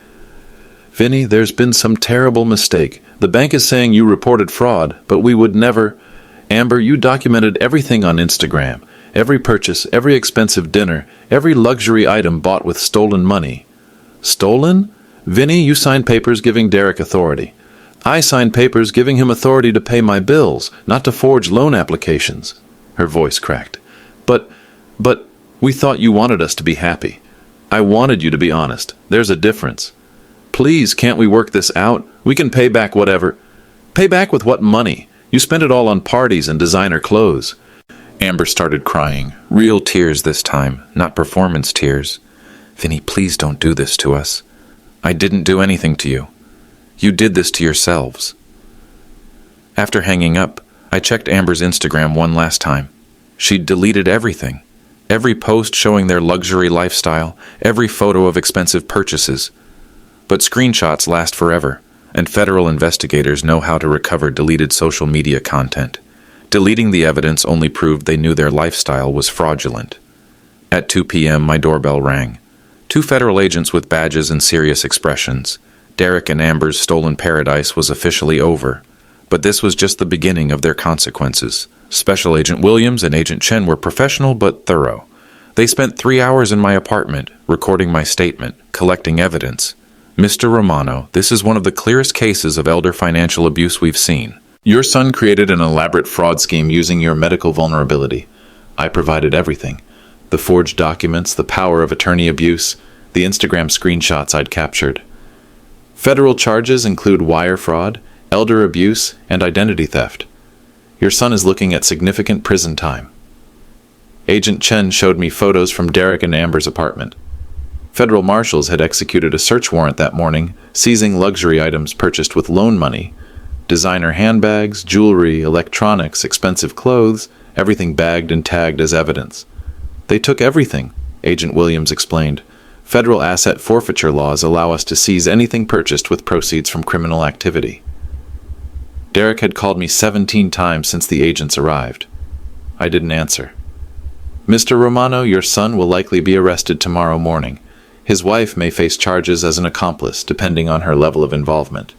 Speaker 1: Vinny, there's been some terrible mistake. The bank is saying you reported fraud, but we would never. Amber, you documented everything on Instagram. Every purchase, every expensive dinner, every luxury item bought with stolen money. Stolen? Vinny, you signed papers giving Derek authority. I signed papers giving him authority to pay my bills, not to forge loan applications. Her voice cracked. But, we thought you wanted us to be happy. I wanted you to be honest. There's a difference. Please, can't we work this out? We can pay back whatever. Pay back with what money? You spent it all on parties and designer clothes. Amber started crying. Real tears this time, not performance tears. Vinny, please don't do this to us. I didn't do anything to you. You did this to yourselves. After hanging up, I checked Amber's Instagram one last time. She'd deleted everything. Every post showing their luxury lifestyle, every photo of expensive purchases. But screenshots last forever, and federal investigators know how to recover deleted social media content. Deleting the evidence only proved they knew their lifestyle was fraudulent. At 2 p.m., my doorbell rang. 2 federal agents with badges and serious expressions. Derek and Amber's stolen paradise was officially over. But this was just the beginning of their consequences. Special Agent Williams and Agent Chen were professional but thorough. They spent 3 hours in my apartment, recording my statement, collecting evidence. Mr. Romano, this is one of the clearest cases of elder financial abuse we've seen. Your son created an elaborate fraud scheme using your medical vulnerability. I provided everything. The forged documents, the power of attorney abuse, the Instagram screenshots I'd captured. Federal charges include wire fraud, elder abuse, and identity theft. Your son is looking at significant prison time. Agent Chen showed me photos from Derek and Amber's apartment. Federal marshals had executed a search warrant that morning, seizing luxury items purchased with loan money. Designer handbags, jewelry, electronics, expensive clothes, everything bagged and tagged as evidence. They took everything, Agent Williams explained. Federal asset forfeiture laws allow us to seize anything purchased with proceeds from criminal activity. Derek had called me 17 times since the agents arrived. I didn't answer. Mr. Romano, your son will likely be arrested tomorrow morning. His wife may face charges as an accomplice, depending on her level of involvement.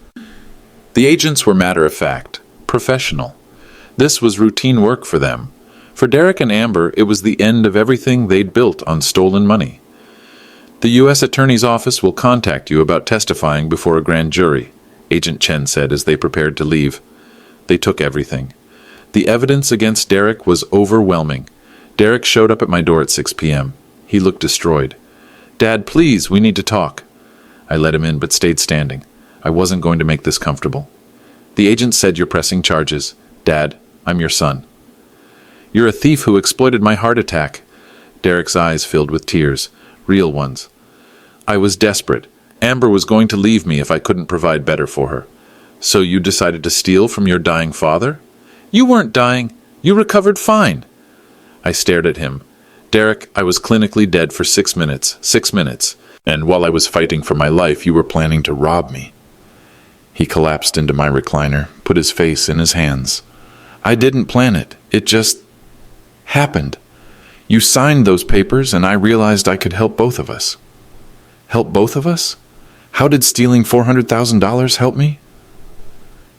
Speaker 1: The agents were matter-of-fact, professional. This was routine work for them. For Derek and Amber, it was the end of everything they'd built on stolen money. The U.S. Attorney's Office will contact you about testifying before a grand jury, Agent Chen said as they prepared to leave. They took everything. The evidence against Derek was overwhelming. Derek showed up at my door at 6 p.m. He looked destroyed. Dad, please, we need to talk. I let him in but stayed standing. I wasn't going to make this comfortable. The agent said you're pressing charges. Dad, I'm your son. You're a thief who exploited my heart attack. Derek's eyes filled with tears, real ones. I was desperate. Amber was going to leave me if I couldn't provide better for her. So you decided to steal from your dying father? You weren't dying. You recovered fine. I stared at him. Derek, I was clinically dead for 6 minutes. 6 minutes. And while I was fighting for my life, you were planning to rob me. He collapsed into my recliner, put his face in his hands. I didn't plan it. It just happened. You signed those papers, and I realized I could help both of us. Help both of us? How did stealing $400,000 help me?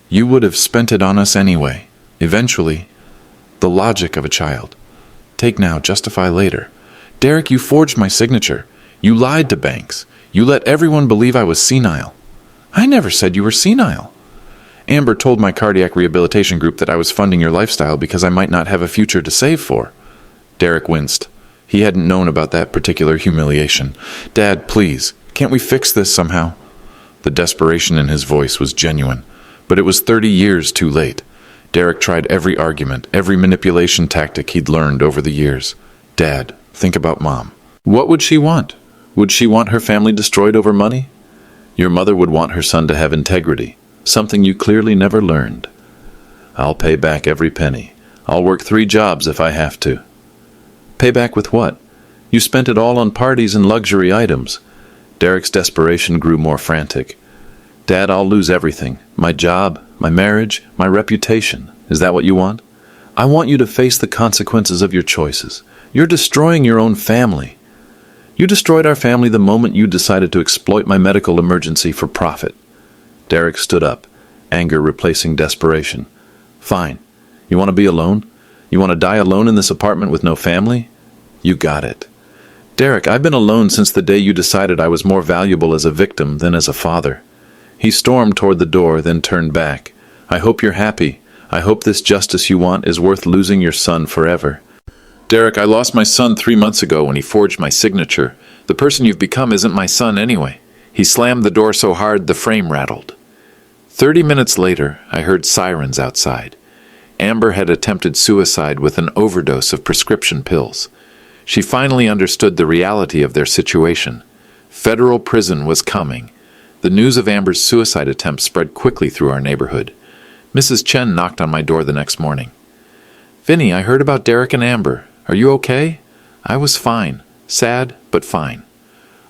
Speaker 1: You would have spent it on us anyway. Eventually. The logic of a child. Take now, justify later. Derek, you forged my signature. You lied to banks. You let everyone believe I was senile. I never said you were senile. Amber told my cardiac rehabilitation group that I was funding your lifestyle because I might not have a future to save for. Derek winced. He hadn't known about that particular humiliation. Dad, please, can't we fix this somehow? The desperation in his voice was genuine, but it was 30 years too late. Derek tried every argument, every manipulation tactic he'd learned over the years. Dad, think about Mom. What would she want? Would she want her family destroyed over money? Your mother would want her son to have integrity, something you clearly never learned. I'll pay back every penny. I'll work 3 jobs if I have to. Pay back with what? You spent it all on parties and luxury items. Derek's desperation grew more frantic. Dad, I'll lose everything. My job, my marriage, my reputation. Is that what you want? I want you to face the consequences of your choices. You're destroying your own family. You destroyed our family the moment you decided to exploit my medical emergency for profit. Derek stood up, anger replacing desperation. Fine. You want to be alone? You want to die alone in this apartment with no family? You got it. Derek, I've been alone since the day you decided I was more valuable as a victim than as a father. He stormed toward the door, then turned back. I hope you're happy. I hope this justice you want is worth losing your son forever. Derek, I lost my son 3 months ago when he forged my signature. The person you've become isn't my son anyway. He slammed the door so hard the frame rattled. 30 minutes later, I heard sirens outside. Amber had attempted suicide with an overdose of prescription pills. She finally understood the reality of their situation. Federal prison was coming. The news of Amber's suicide attempt spread quickly through our neighborhood. Mrs. Chen knocked on my door the next morning. Vinny, I heard about Derek and Amber. Are you okay? I was fine. Sad, but fine.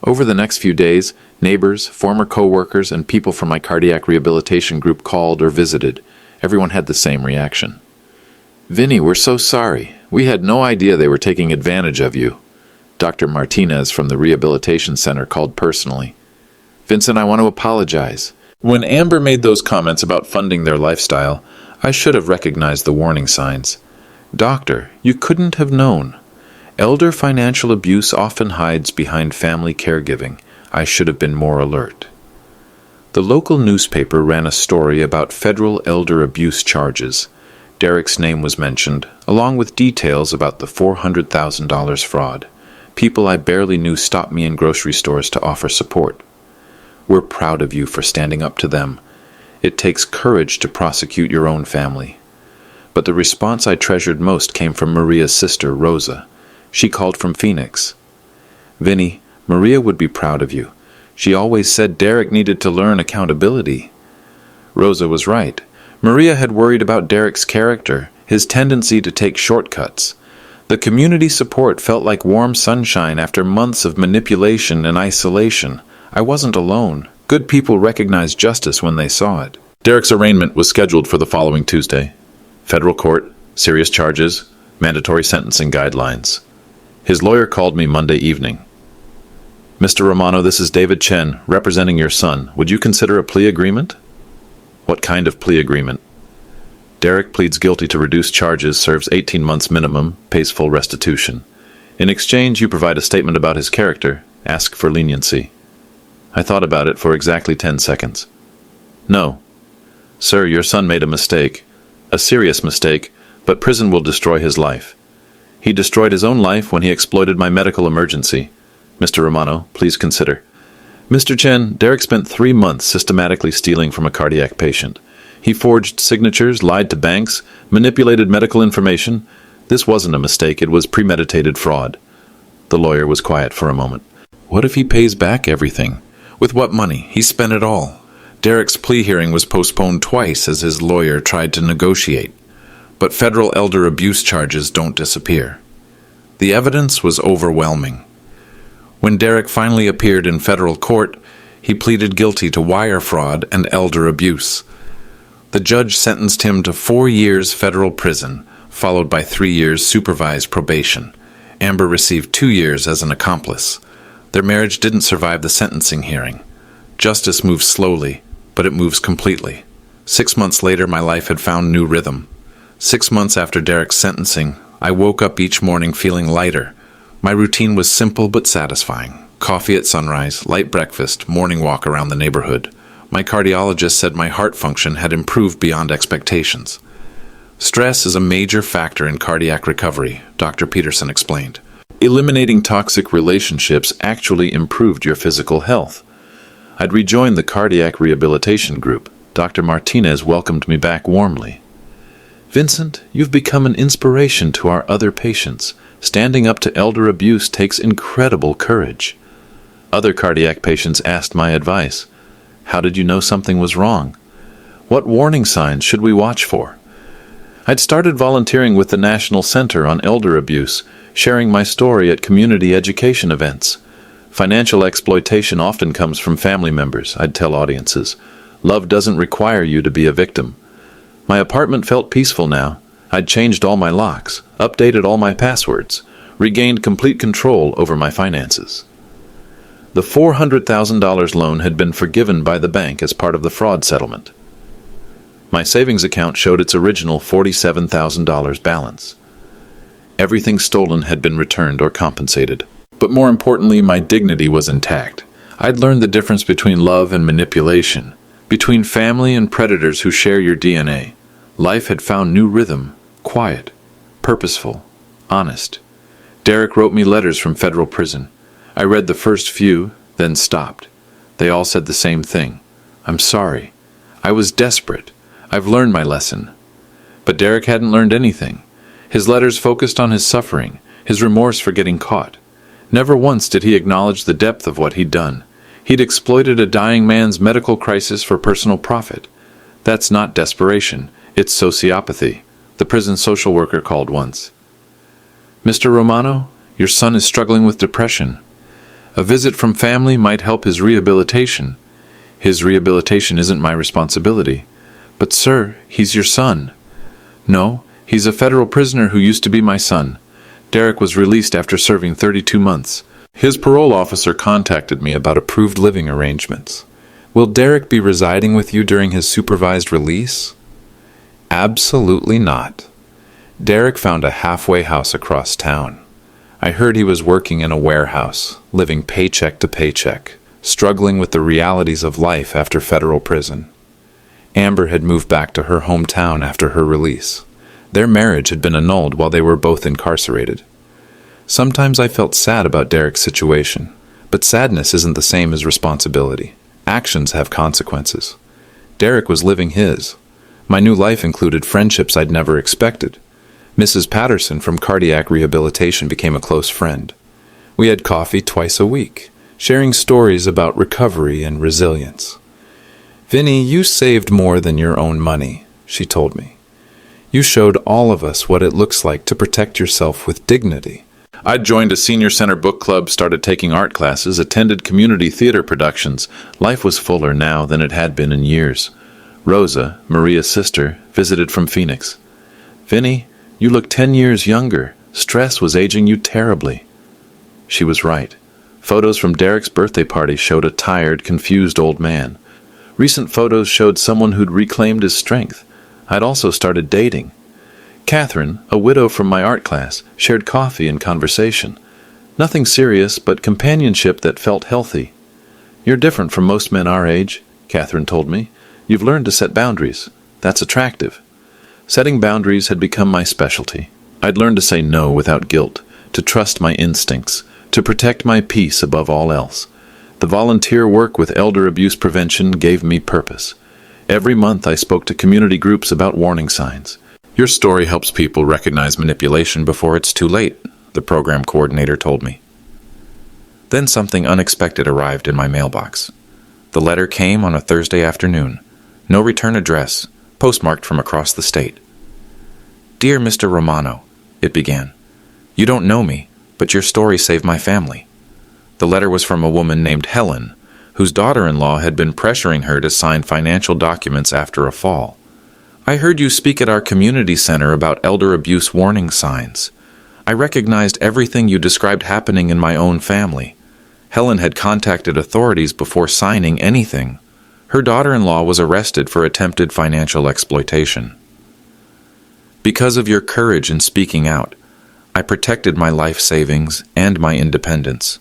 Speaker 1: Over the next few days, neighbors, former co-workers, and people from my cardiac rehabilitation group called or visited. Everyone had the same reaction. Vinny, we're so sorry. We had no idea they were taking advantage of you. Dr. Martinez from the rehabilitation center called personally. Vincent, I want to apologize. When Amber made those comments about funding their lifestyle, I should have recognized the warning signs. Doctor, you couldn't have known. Elder financial abuse often hides behind family caregiving. I should have been more alert. The local newspaper ran a story about federal elder abuse charges. Derek's name was mentioned, along with details about the $400,000 fraud. People I barely knew stopped me in grocery stores to offer support. We're proud of you for standing up to them. It takes courage to prosecute your own family. But the response I treasured most came from Maria's sister, Rosa. She called from Phoenix. Vinny, Maria would be proud of you. She always said Derek needed to learn accountability. Rosa was right. Maria had worried about Derek's character, his tendency to take shortcuts. The community support felt like warm sunshine after months of manipulation and isolation. I wasn't alone. Good people recognized justice when they saw it. Derek's arraignment was scheduled for the following Tuesday. Federal court, serious charges, mandatory sentencing guidelines. His lawyer called me Monday evening. Mr. Romano, this is David Chen, representing your son. Would you consider a plea agreement? What kind of plea agreement? Derek pleads guilty to reduced charges, serves 18 months minimum, pays full restitution. In exchange, you provide a statement about his character, ask for leniency. I thought about it for exactly 10 seconds. No. Sir, your son made a mistake. A serious mistake, but prison will destroy his life. He destroyed his own life when he exploited my medical emergency. Mr. Romano, please consider. Mr. Chen, Derek spent 3 months systematically stealing from a cardiac patient. He forged signatures, lied to banks, manipulated medical information. This wasn't a mistake, it was premeditated fraud. The lawyer was quiet for a moment. What if he pays back everything? With what money? He spent it all. Derek's plea hearing was postponed twice as his lawyer tried to negotiate. But federal elder abuse charges don't disappear. The evidence was overwhelming. When Derek finally appeared in federal court, he pleaded guilty to wire fraud and elder abuse. The judge sentenced him to 4 years federal prison, followed by 3 years supervised probation. Amber received 2 years as an accomplice. Their marriage didn't survive the sentencing hearing. Justice moves slowly, but it moves completely. 6 months later, my life had found new rhythm. 6 months after Derek's sentencing, I woke up each morning feeling lighter. My routine was simple but satisfying. Coffee at sunrise, light breakfast, morning walk around the neighborhood. My cardiologist said my heart function had improved beyond expectations. Stress is a major factor in cardiac recovery, Dr. Peterson explained. Eliminating toxic relationships actually improved your physical health. I'd rejoined the cardiac rehabilitation group. Dr. Martinez welcomed me back warmly. Vincent, you've become an inspiration to our other patients. Standing up to elder abuse takes incredible courage. Other cardiac patients asked my advice. How did you know something was wrong? What warning signs should we watch for? I'd started volunteering with the National Center on Elder Abuse, sharing my story at community education events. Financial exploitation often comes from family members, I'd tell audiences. Love doesn't require you to be a victim. My apartment felt peaceful now. I'd changed all my locks, updated all my passwords, regained complete control over my finances. The $400,000 loan had been forgiven by the bank as part of the fraud settlement. My savings account showed its original $47,000 balance. Everything stolen had been returned or compensated. But more importantly, my dignity was intact. I'd learned the difference between love and manipulation, between family and predators who share your DNA. Life had found new rhythm, quiet, purposeful, honest. Derek wrote me letters from federal prison. I read the first few, then stopped. They all said the same thing. I'm sorry. I was desperate. I've learned my lesson. But Derek hadn't learned anything. His letters focused on his suffering, his remorse for getting caught. Never once did he acknowledge the depth of what he'd done. He'd exploited a dying man's medical crisis for personal profit. That's not desperation, it's sociopathy, the prison social worker called once. Mr. Romano, your son is struggling with depression. A visit from family might help his rehabilitation. His rehabilitation isn't my responsibility. But sir, he's your son. No, he's a federal prisoner who used to be my son. Derek was released after serving 32 months. His parole officer contacted me about approved living arrangements. Will Derek be residing with you during his supervised release? Absolutely not. Derek found a halfway house across town. I heard he was working in a warehouse, living paycheck to paycheck, struggling with the realities of life after federal prison. Amber had moved back to her hometown after her release. Their marriage had been annulled while they were both incarcerated. Sometimes I felt sad about Derek's situation, but sadness isn't the same as responsibility. Actions have consequences. Derek was living his. My new life included friendships I'd never expected. Mrs. Patterson from cardiac rehabilitation became a close friend. We had coffee twice a week, sharing stories about recovery and resilience. Vinny, you saved more than your own money, she told me. You showed all of us what it looks like to protect yourself with dignity. I'd joined a senior center book club, started taking art classes, attended community theater productions. Life was fuller now than it had been in years. Rosa, Maria's sister, visited from Phoenix. Vinny, you look 10 years younger. Stress was aging you terribly. She was right. Photos from Derek's birthday party showed a tired, confused old man. Recent photos showed someone who'd reclaimed his strength. I'd also started dating. Catherine, a widow from my art class, shared coffee and conversation. Nothing serious, but companionship that felt healthy. You're different from most men our age, Catherine told me. You've learned to set boundaries. That's attractive. Setting boundaries had become my specialty. I'd learned to say no without guilt, to trust my instincts, to protect my peace above all else. The volunteer work with elder abuse prevention gave me purpose. Every month I spoke to community groups about warning signs. Your story helps people recognize manipulation before it's too late, the program coordinator told me. Then something unexpected arrived in my mailbox. The letter came on a Thursday afternoon. No return address, postmarked from across the state. Dear Mr. Romano, it began. You don't know me, but your story saved my family. The letter was from a woman named Helen, whose daughter-in-law had been pressuring her to sign financial documents after a fall. I heard you speak at our community center about elder abuse warning signs. I recognized everything you described happening in my own family. Helen had contacted authorities before signing anything. Her daughter-in-law was arrested for attempted financial exploitation. Because of your courage in speaking out, I protected my life savings and my independence.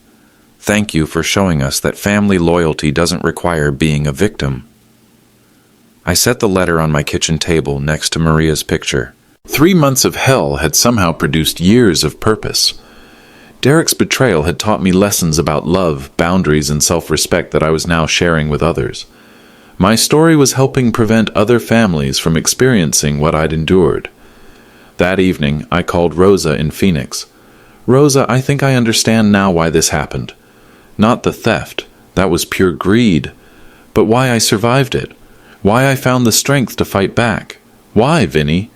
Speaker 1: Thank you for showing us that family loyalty doesn't require being a victim. I set the letter on my kitchen table next to Maria's picture. 3 months of hell had somehow produced years of purpose. Derek's betrayal had taught me lessons about love, boundaries, and self-respect that I was now sharing with others. My story was helping prevent other families from experiencing what I'd endured. That evening, I called Rosa in Phoenix. Rosa, I think I understand now why this happened. Not the theft, that was pure greed, but why I survived it. Why I found the strength to fight back. Why, Vinny?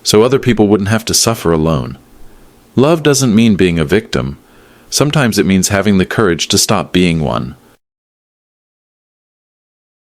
Speaker 1: So other people wouldn't have to suffer alone. Love doesn't mean being a victim. Sometimes it means having the courage to stop being one.